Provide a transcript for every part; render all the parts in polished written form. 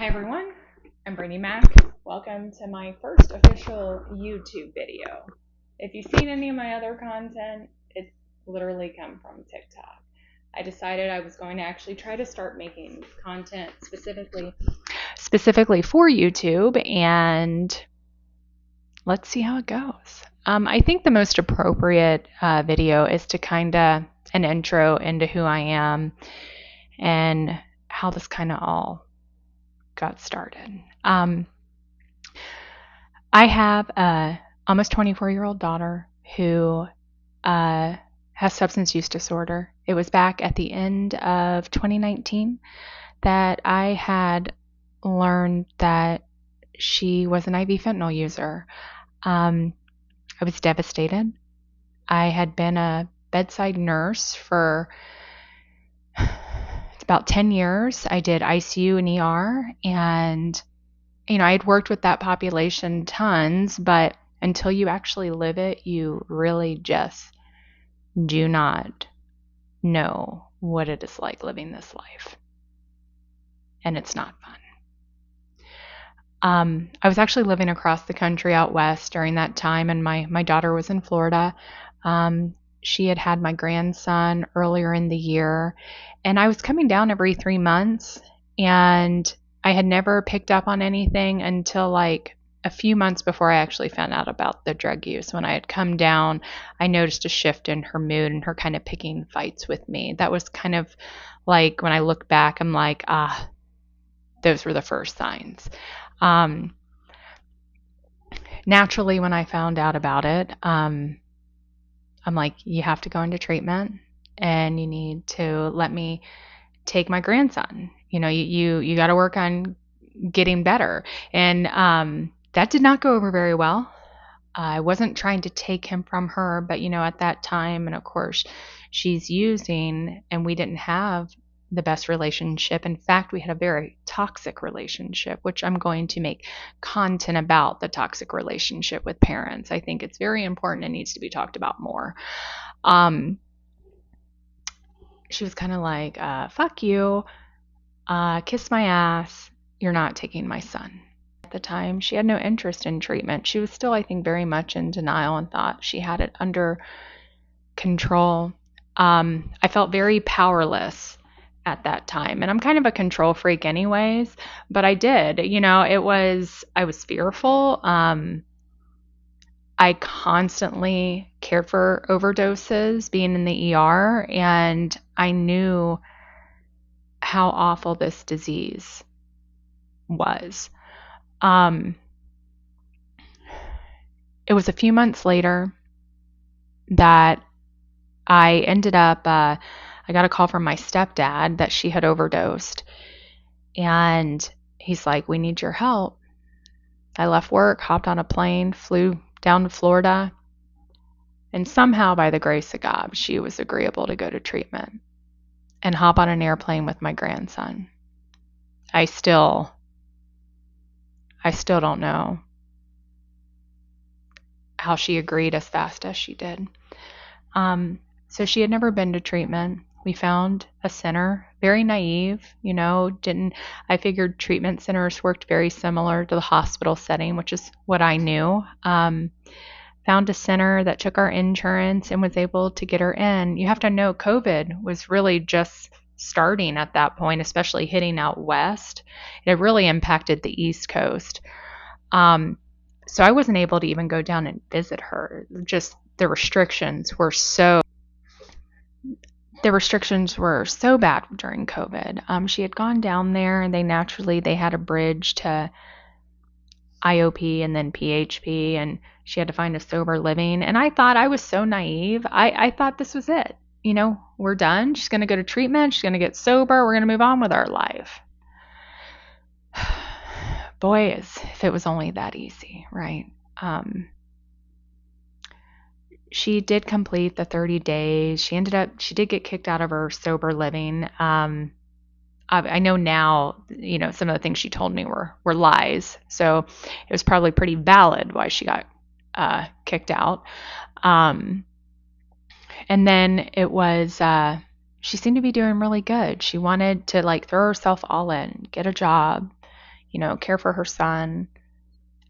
Hi everyone, I'm Brittany Mack. Welcome to my first official YouTube video. If you've seen any of my other content, it's literally come from TikTok. I decided I was going to actually try to start making content specifically for YouTube, and let's see how it goes. I think the most appropriate video is to kind of an intro into who I am and how this kind of all got started. I have a almost 24-year-old daughter who has substance use disorder. It was back at the end of 2019 that I had learned that she was an IV fentanyl user. I was devastated. I had been a bedside nurse for about 10 years. I did ICU and ER, and I had worked with that population tons, but until you actually live it, you really just do not know what it is like living this life. And it's not fun. I was actually living across the country out west during that time, and my daughter was in Florida. She had my grandson earlier in the year, and I was coming down every 3 months, and I had never picked up on anything until like a few months before I actually found out about the drug use. When I had come down, I noticed a shift in her mood and her kind of picking fights with me. That was kind of like, when I look back, I'm like, those were the first signs. Naturally, when I found out about it, I'm like, you have to go into treatment, and you need to let me take my grandson. You got to work on getting better. And that did not go over very well. I wasn't trying to take him from her, but at that time, and of course, she's using, and we didn't have the best relationship. In fact, we had a very toxic relationship, which I'm going to make content about the toxic relationship with parents. I think it's very important and needs to be talked about more. She was kind of like, fuck you, kiss my ass, you're not taking my son. At the time, she had no interest in treatment. She was still, I think, very much in denial and thought she had it under control. I felt very powerless at that time, and I'm kind of a control freak anyways, but I did, I was fearful. I constantly cared for overdoses being in the ER, and I knew how awful this disease was. It was a few months later that I ended up, I got a call from my stepdad that she had overdosed, and he's like, we need your help. I left work, hopped on a plane, flew down to Florida, and somehow, by the grace of God, she was agreeable to go to treatment and hop on an airplane with my grandson. I still don't know how she agreed as fast as she did. So she had never been to treatment. We found a center, very naive, I figured treatment centers worked very similar to the hospital setting, which is what I knew. Found a center that took our insurance and was able to get her in. You have to know COVID was really just starting at that point, especially hitting out west. It really impacted the East Coast. So I wasn't able to even go down and visit her. Just the restrictions were so bad during COVID. She had gone down there, and they had a bridge to IOP and then PHP, and she had to find a sober living. And I thought, I was so naive. I thought this was it. We're done. She's going to go to treatment. She's going to get sober. We're going to move on with our life. Boy, if it was only that easy, right? She did complete the 30 days. She did get kicked out of her sober living. I know now, some of the things she told me were lies. So it was probably pretty valid why she got kicked out. And then it was, she seemed to be doing really good. She wanted to throw herself all in, get a job, care for her son.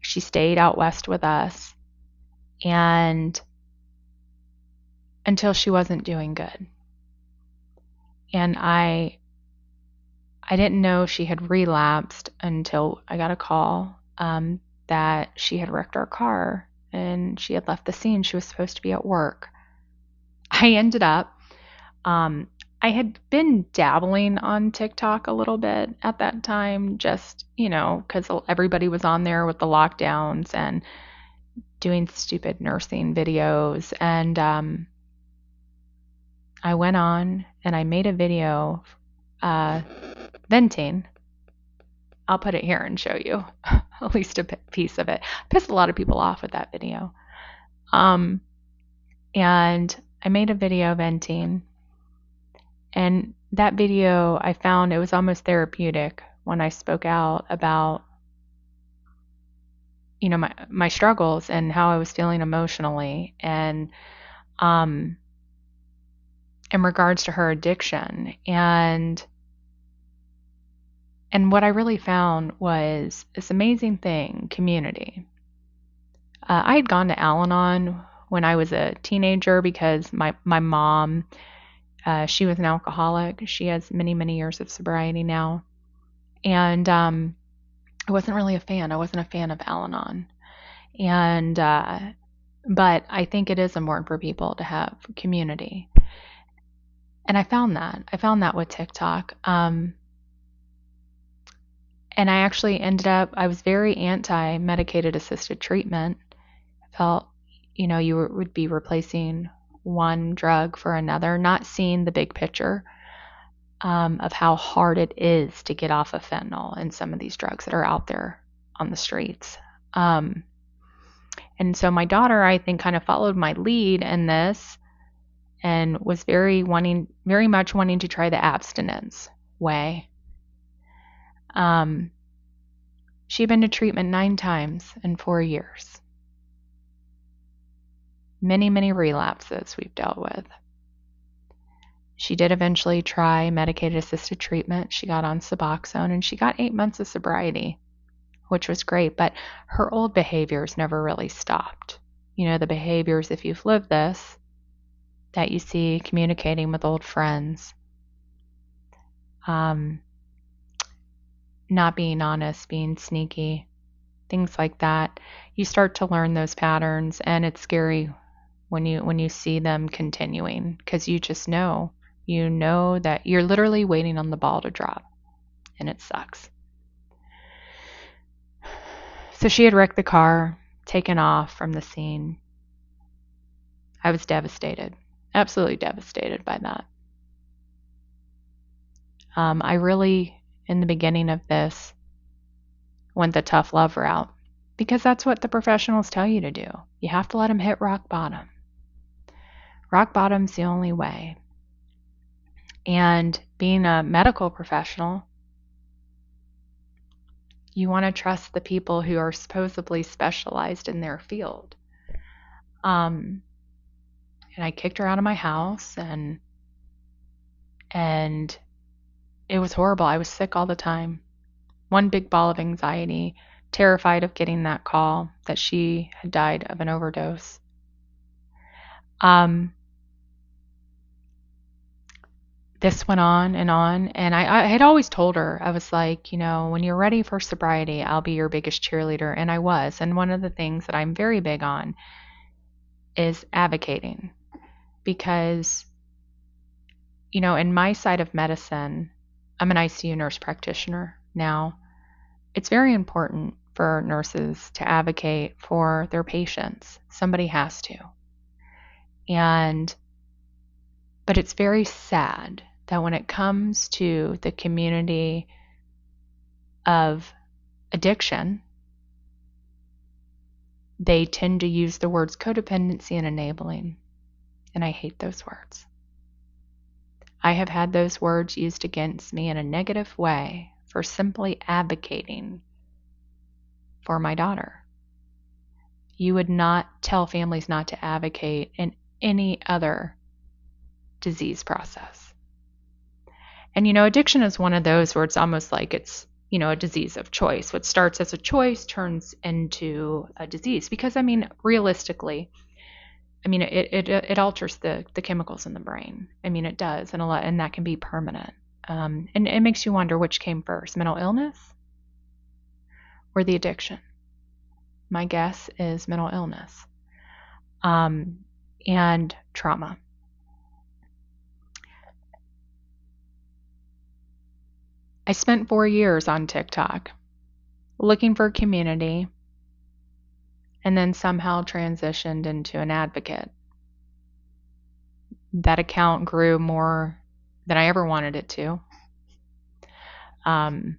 She stayed out west with us, and until she wasn't doing good. And I didn't know she had relapsed until I got a call that she had wrecked our car and she had left the scene. She was supposed to be at work. I ended up, I had been dabbling on TikTok a little bit at that time, just, because everybody was on there with the lockdowns and doing stupid nursing videos. And I went on and I made a video venting. I'll put it here and show you at least a piece of it. I pissed a lot of people off with that video. And I made a video venting. And that video, I found it was almost therapeutic when I spoke out about, my struggles and how I was feeling emotionally, and in regards to her addiction. And what I really found was this amazing thing, community. I had gone to Al-Anon when I was a teenager because my mom, she was an alcoholic. She has many, many years of sobriety now. And I wasn't really a fan. I wasn't a fan of Al-Anon. And but I think it is important for people to have community. And I found that. With TikTok. And I actually ended up, I was very anti-medicated assisted treatment. I felt, you would be replacing one drug for another, not seeing the big picture of how hard it is to get off of fentanyl and some of these drugs that are out there on the streets. And so my daughter, I think, kind of followed my lead in this and was very much wanting to try the abstinence way. She'd been to treatment 9 times in 4 years. Many, many relapses we've dealt with. She did eventually try medicated assisted treatment. She got on Suboxone and she got 8 months of sobriety, which was great, but her old behaviors never really stopped. The behaviors, if you've lived this, that you see communicating with old friends, not being honest, being sneaky, things like that. You start to learn those patterns, and it's scary when you see them continuing, because you just know that you're literally waiting on the ball to drop, and it sucks. So she had wrecked the car, taken off from the scene. I was devastated, absolutely devastated by that. I really, in the beginning of this, went the tough love route, because that's what the professionals tell you to do. You have to let them hit rock bottom. Rock bottom's the only way. And being a medical professional, you want to trust the people who are supposedly specialized in their field. And I kicked her out of my house, and it was horrible. I was sick all the time. One big ball of anxiety, terrified of getting that call that she had died of an overdose. This went on, and I had always told her, I was like, when you're ready for sobriety, I'll be your biggest cheerleader, and I was. And one of the things that I'm very big on is advocating, because, in my side of medicine, I'm an ICU nurse practitioner now. It's very important for nurses to advocate for their patients. Somebody has to. But it's very sad that when it comes to the community of addiction, they tend to use the words codependency and enabling. And I hate those words. I have had those words used against me in a negative way for simply advocating for my daughter. You would not tell families not to advocate in any other disease process. And addiction is one of those where it's almost like it's a disease of choice. What starts as a choice turns into a disease because, realistically, it alters the chemicals in the brain. It does, and that can be permanent. And it makes you wonder which came first, mental illness or the addiction. My guess is mental illness and trauma. I spent 4 years on TikTok looking for community and then somehow transitioned into an advocate. That account grew more than I ever wanted it to. And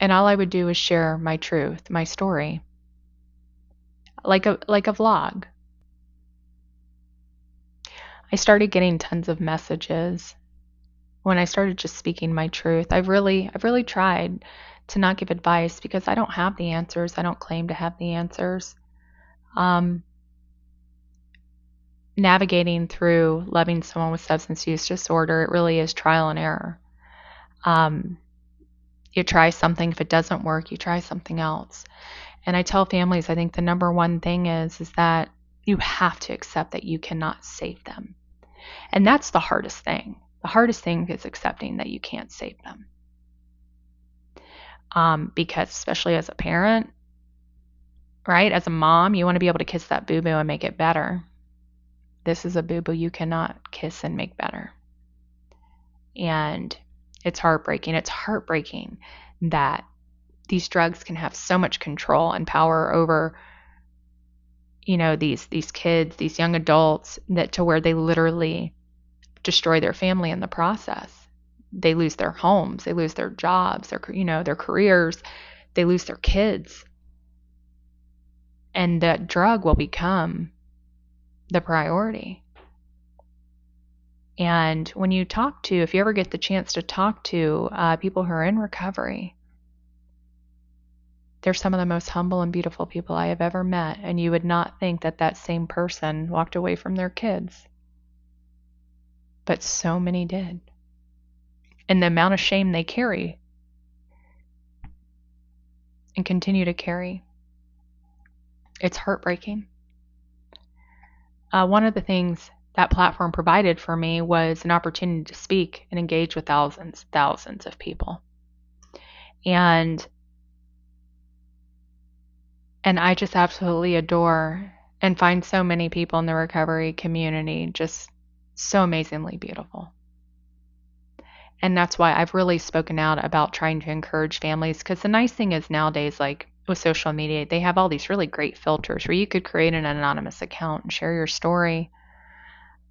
all I would do was share my truth, my story, like a vlog. I started getting tons of messages when I started just speaking my truth. I've really tried to not give advice because I don't have the answers. I don't claim to have the answers. Navigating through loving someone with substance use disorder, it really is trial and error. You try something. If it doesn't work, you try something else. And I tell families, I think the number one thing is that you have to accept that you cannot save them. And that's the hardest thing. The hardest thing is accepting that you can't save them. Because especially as a parent, right? As a mom, you want to be able to kiss that boo-boo and make it better. This is a boo-boo you cannot kiss and make better. And it's heartbreaking. It's heartbreaking that these drugs can have so much control and power over, these kids, these young adults, that to where they literally destroy their family in the process. They lose their homes, they lose their jobs, their careers, they lose their kids. And that drug will become the priority. And when you talk to, if you ever get the chance to talk to people who are in recovery, they're some of the most humble and beautiful people I have ever met. And you would not think that that same person walked away from their kids. But so many did. And the amount of shame they carry and continue to carry, it's heartbreaking. One of the things that platform provided for me was an opportunity to speak and engage with thousands of people. And I just absolutely adore and find so many people in the recovery community just so amazingly beautiful. And that's why I've really spoken out about trying to encourage families, because the nice thing is nowadays, like with social media, they have all these really great filters where you could create an anonymous account and share your story.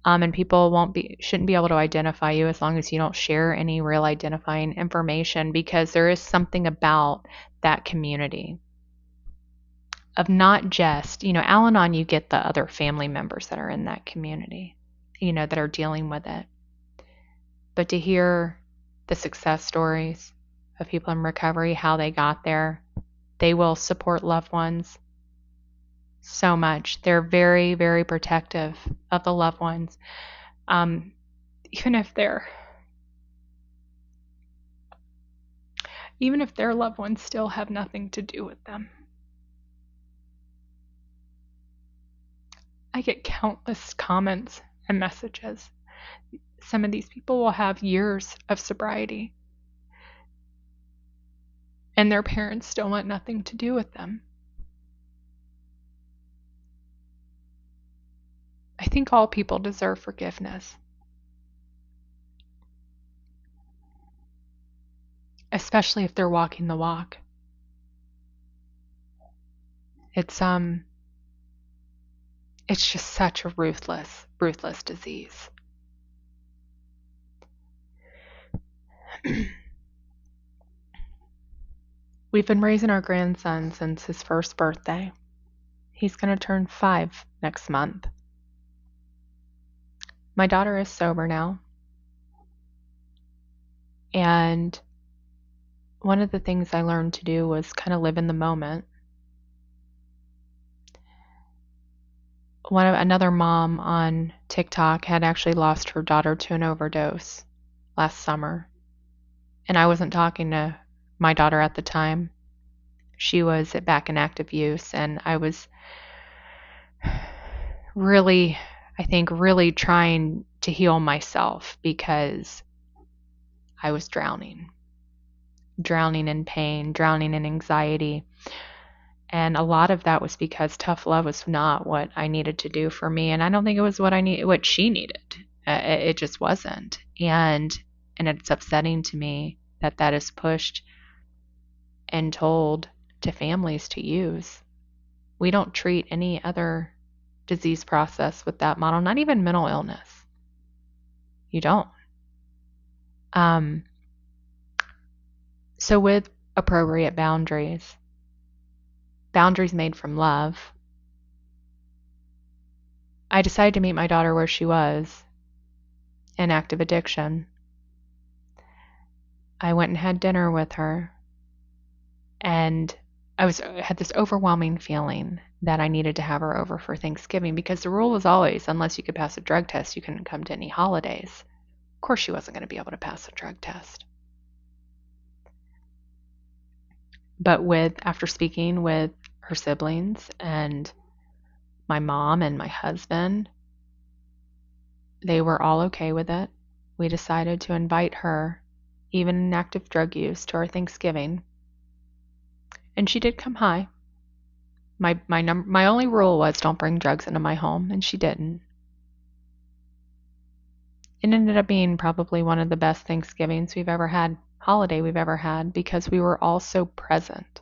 And people shouldn't be able to identify you as long as you don't share any real identifying information, because there is something about that community of not just, Al-Anon, you get the other family members that are in that community, that are dealing with it. But to hear the success stories of people in recovery, how they got there, they will support loved ones so much. They're very, very protective of the loved ones, even if their loved ones still have nothing to do with them. I get countless comments and messages. Some of these people will have years of sobriety, and their parents still want nothing to do with them. I think all people deserve forgiveness, especially if they're walking the walk. It's just such a ruthless disease. We've been raising our grandson since his first birthday. He's going to turn 5 next month. My daughter is sober now. And one of the things I learned to do was kind of live in the moment. Another mom on TikTok had actually lost her daughter to an overdose last summer. And I wasn't talking to my daughter at the time. She was back in active use, and I was really, I think, really trying to heal myself because I was drowning in pain, drowning in anxiety. And a lot of that was because tough love was not what I needed to do for me, and I don't think it was what she needed. It just wasn't. And it's upsetting to me that that is pushed and told to families to use. We don't treat any other disease process with that model, not even mental illness. You don't. So with appropriate boundaries made from love, I decided to meet my daughter where she was, in active addiction. I went and had dinner with her, and I had this overwhelming feeling that I needed to have her over for Thanksgiving, because the rule was always, unless you could pass a drug test, you couldn't come to any holidays. Of course she wasn't going to be able to pass a drug test. But after speaking with her siblings and my mom and my husband, they were all okay with it. We decided to invite her, even in active drug use, to our Thanksgiving. And she did come high. My only rule was don't bring drugs into my home, and she didn't. It ended up being probably one of the best Thanksgivings we've ever had, holiday we've ever had, because we were all so present.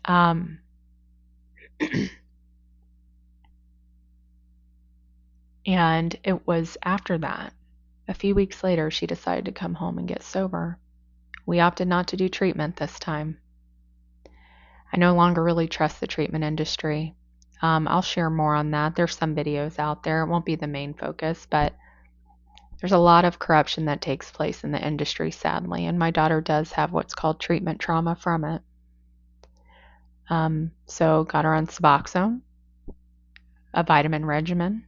And it was after that, a few weeks later, she decided to come home and get sober. We opted not to do treatment this time. I no longer really trust the treatment industry. I'll share more on that. There's some videos out there. It won't be the main focus, but there's a lot of corruption that takes place in the industry, sadly, and my daughter does have what's called treatment trauma from it. So got her on Suboxone, a vitamin regimen.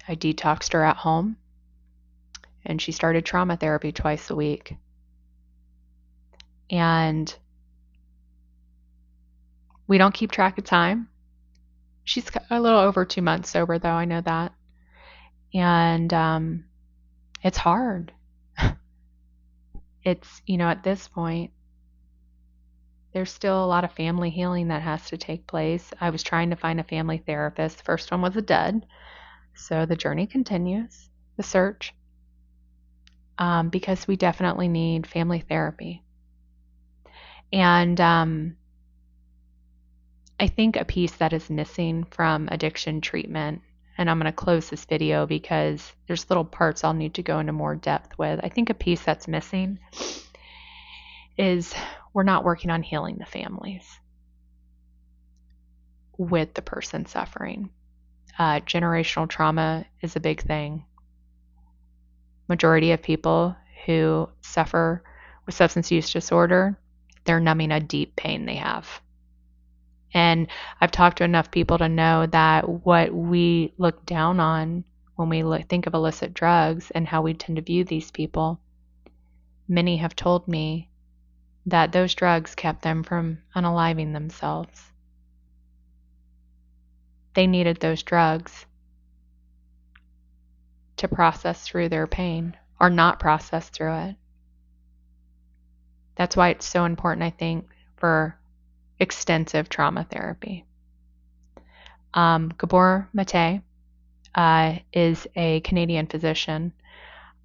I detoxed her at home, and she started trauma therapy twice a week. And we don't keep track of time. She's a little over 2 months sober, though, I know that. And it's hard. It's, at this point, there's still a lot of family healing that has to take place. I was trying to find a family therapist. The first one was a dud. So the journey continues, the search, because we definitely need family therapy. And I think a piece that is missing from addiction treatment, and I'm going to close this video because there's little parts I'll need to go into more depth with. I think a piece that's missing is we're not working on healing the families with the person suffering. Generational trauma is a big thing. Majority of people who suffer with substance use disorder, they're numbing a deep pain they have. And I've talked to enough people to know that what we look down on when we think of illicit drugs and how we tend to view these people, many have told me that those drugs kept them from unaliving themselves. They needed those drugs to process through their pain or not process through it. That's why it's so important, I think, for extensive trauma therapy. Gabor Mate is a Canadian physician,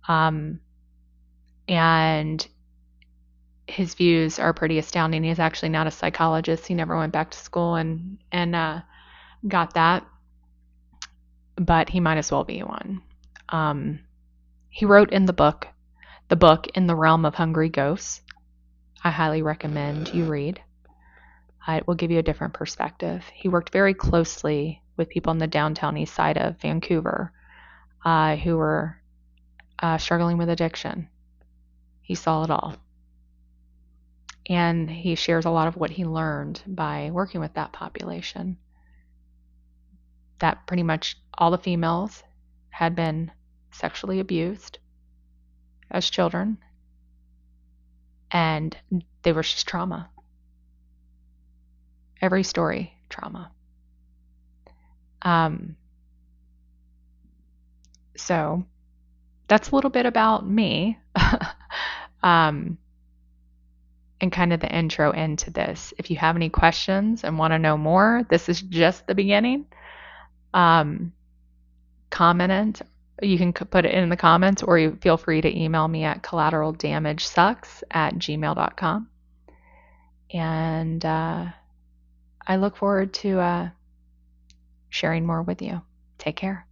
and his views are pretty astounding. He's actually not a psychologist. He never went back to school and got that, but he might as well be one. He wrote in the book In the Realm of Hungry Ghosts. I highly recommend you read. It will give you a different perspective. He worked very closely with people on the downtown east side of Vancouver who were struggling with addiction. He saw it all. And he shares a lot of what he learned by working with that population. That pretty much all the females had been sexually abused. as children, and they were just trauma. Every story, trauma. So that's a little bit about me. um, and kind of the intro into this. If you have any questions and want to know more, this is just the beginning. Comment it. You can put it in the comments, or you feel free to email me at collateraldamagesucks@gmail.com. And I look forward to sharing more with you. Take care.